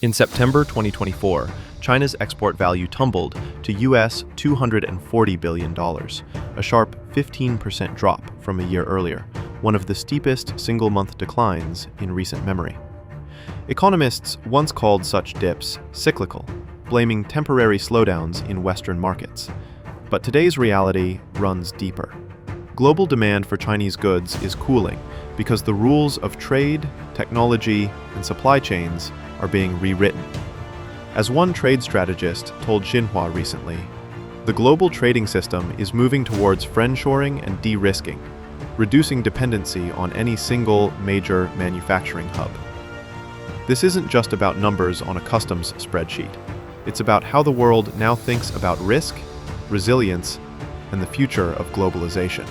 In September 2024, China's export value tumbled to US $240 billion, a sharp 15% drop from a year earlier, one of the steepest single-month declines in recent memory. Economists once called such dips cyclical, blaming temporary slowdowns in Western markets. But today's reality runs deeper. Global demand for Chinese goods is cooling because the rules of trade, technology, and supply chains are being rewritten. As one trade strategist told Xinhua recently, the global trading system is moving towards friendshoring and de-risking, reducing dependency on any single major manufacturing hub. This isn't just about numbers on a customs spreadsheet. It's about how the world now thinks about risk, resilience, and the future of globalization.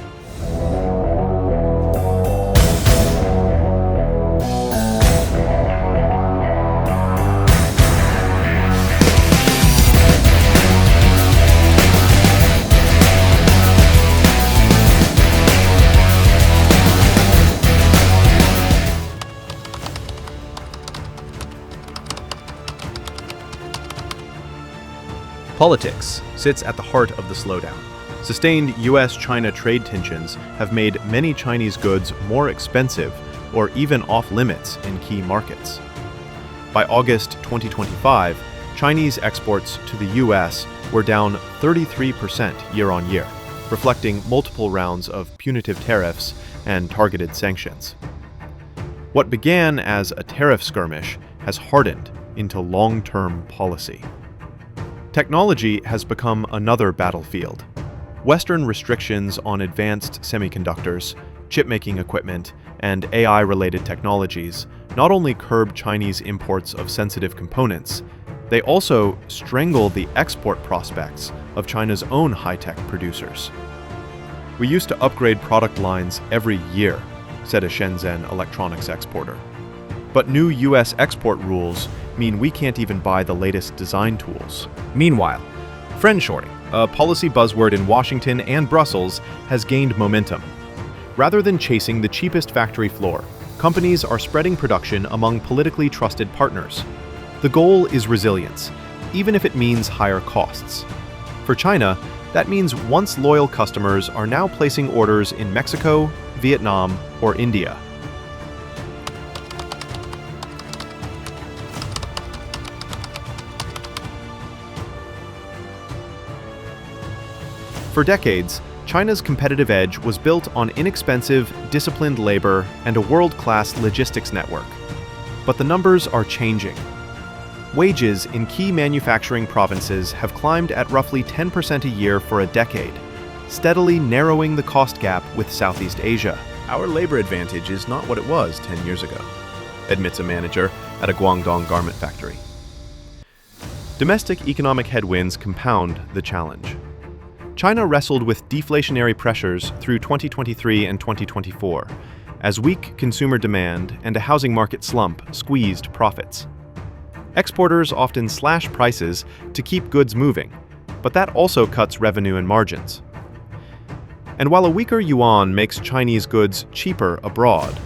Politics sits at the heart of the slowdown. Sustained US-China trade tensions have made many Chinese goods more expensive or even off-limits in key markets. By August 2025, Chinese exports to the US were down 33% year-on-year, reflecting multiple rounds of punitive tariffs and targeted sanctions. What began as a tariff skirmish has hardened into long-term policy. Technology has become another battlefield. Western restrictions on advanced semiconductors, chip-making equipment, and AI-related technologies not only curb Chinese imports of sensitive components, they also strangle the export prospects of China's own high-tech producers. "We used to upgrade product lines every year," said a Shenzhen electronics exporter. But new US export rules mean we can't even buy the latest design tools. Meanwhile, friendshoring, a policy buzzword in Washington and Brussels, has gained momentum. Rather than chasing the cheapest factory floor, companies are spreading production among politically trusted partners. The goal is resilience, even if it means higher costs. For China, that means once loyal customers are now placing orders in Mexico, Vietnam, or India. For decades, China's competitive edge was built on inexpensive, disciplined labor and a world-class logistics network. But the numbers are changing. Wages in key manufacturing provinces have climbed at roughly 10% a year for a decade, steadily narrowing the cost gap with Southeast Asia. "Our labor advantage is not what it was 10 years ago," admits a manager at a Guangdong garment factory. Domestic economic headwinds compound the challenge. China wrestled with deflationary pressures through 2023 and 2024, as weak consumer demand and a housing market slump squeezed profits. Exporters often slash prices to keep goods moving, but that also cuts revenue and margins. And while a weaker yuan makes Chinese goods cheaper abroad,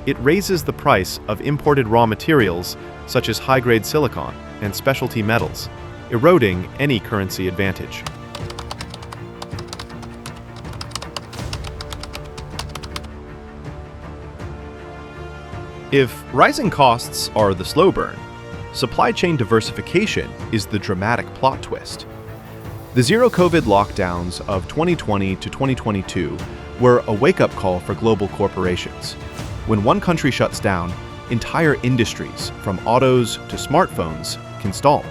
it raises the price of imported raw materials such as high-grade silicon and specialty metals, eroding any currency advantage. If rising costs are the slow burn, supply chain diversification is the dramatic plot twist. The zero-COVID lockdowns of 2020 to 2022 were a wake-up call for global corporations. When one country shuts down, entire industries, from autos to smartphones, can stall.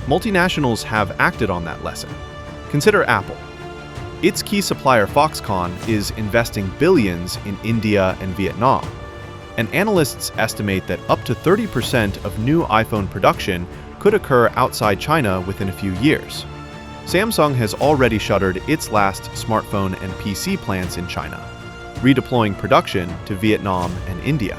Multinationals have acted on that lesson. Consider Apple. Its key supplier Foxconn is investing billions in India and Vietnam. And analysts estimate that up to 30% of new iPhone production could occur outside China within a few years. Samsung has already shuttered its last smartphone and PC plants in China, redeploying production to Vietnam and India.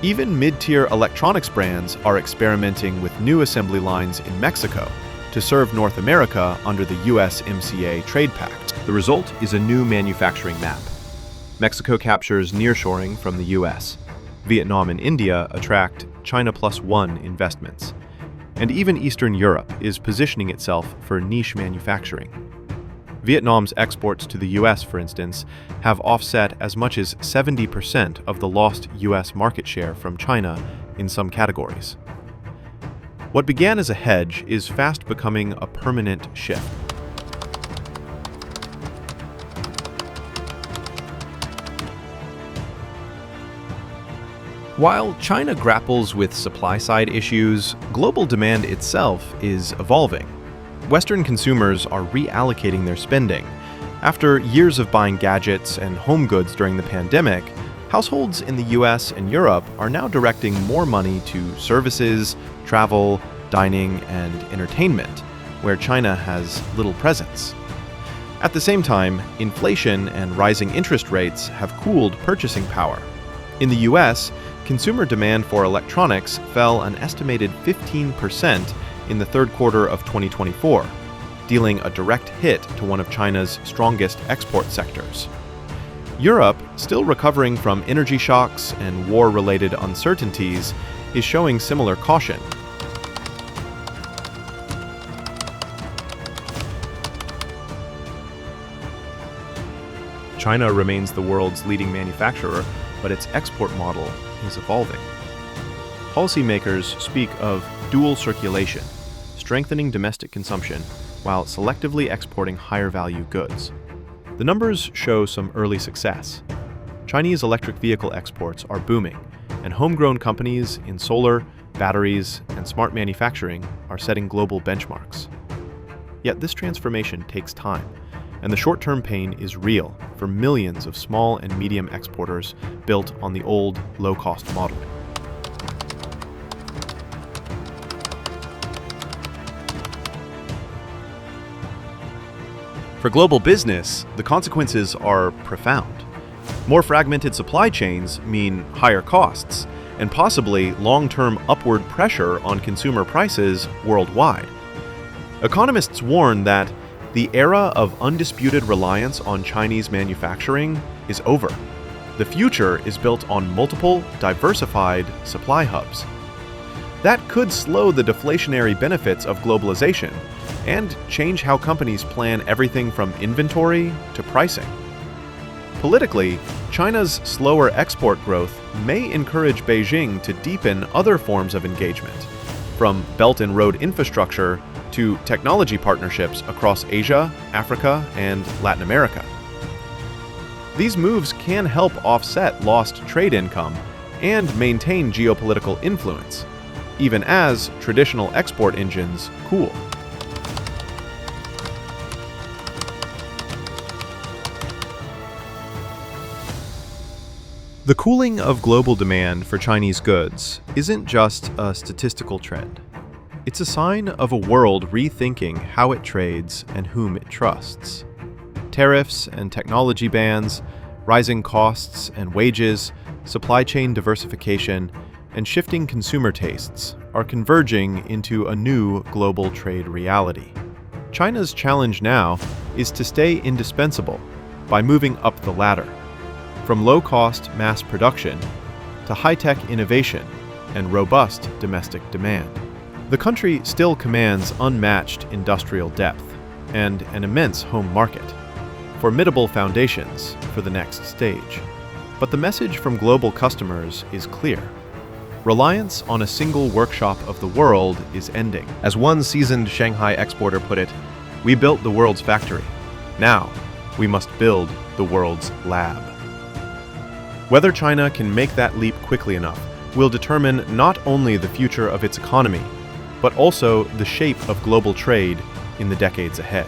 Even mid-tier electronics brands are experimenting with new assembly lines in Mexico to serve North America under the USMCA trade pact. The result is a new manufacturing map. Mexico captures nearshoring from the US. Vietnam and India attract China Plus One investments. and even Eastern Europe is positioning itself for niche manufacturing. Vietnam's exports to the US, for instance, have offset as much as 70% of the lost US market share from China in some categories. What began as a hedge is fast becoming a permanent shift. While China grapples with supply-side issues, global demand itself is evolving. Western consumers are reallocating their spending. After years of buying gadgets and home goods during the pandemic, households in the US and Europe are now directing more money to services, travel, dining, and entertainment, where China has little presence. At the same time, inflation and rising interest rates have cooled purchasing power. In the US, consumer demand for electronics fell an estimated 15% in the third quarter of 2024, dealing a direct hit to one of China's strongest export sectors. Europe, still recovering from energy shocks and war-related uncertainties, is showing similar caution. China remains the world's leading manufacturer, but its export model is evolving. Policymakers speak of dual circulation, strengthening domestic consumption while selectively exporting higher-value goods. The numbers show some early success. Chinese electric vehicle exports are booming, and homegrown companies in solar, batteries, and smart manufacturing are setting global benchmarks. Yet this transformation takes time, and the short-term pain is real for millions of small and medium exporters built on the old, low-cost model. For global business, the consequences are profound. More fragmented supply chains mean higher costs, and possibly long-term upward pressure on consumer prices worldwide. Economists warn that the era of undisputed reliance on Chinese manufacturing is over. The future is built on multiple, diversified supply hubs. That could slow the deflationary benefits of globalization and change how companies plan everything from inventory to pricing. Politically, China's slower export growth may encourage Beijing to deepen other forms of engagement, from Belt and Road infrastructure to technology partnerships across Asia, Africa, and Latin America. These moves can help offset lost trade income and maintain geopolitical influence, even as traditional export engines cool. The cooling of global demand for Chinese goods isn't just a statistical trend. It's a sign of a world rethinking how it trades and whom it trusts. Tariffs and technology bans, rising costs and wages, supply chain diversification, and shifting consumer tastes are converging into a new global trade reality. China's challenge now is to stay indispensable by moving up the ladder, from low-cost mass production to high-tech innovation and robust domestic demand. The country still commands unmatched industrial depth and an immense home market, formidable foundations for the next stage. But the message from global customers is clear. Reliance on a single workshop of the world is ending. As one seasoned Shanghai exporter put it, "We built the world's factory. Now, we must build the world's lab." Whether China can make that leap quickly enough will determine not only the future of its economy, but also the shape of global trade in the decades ahead.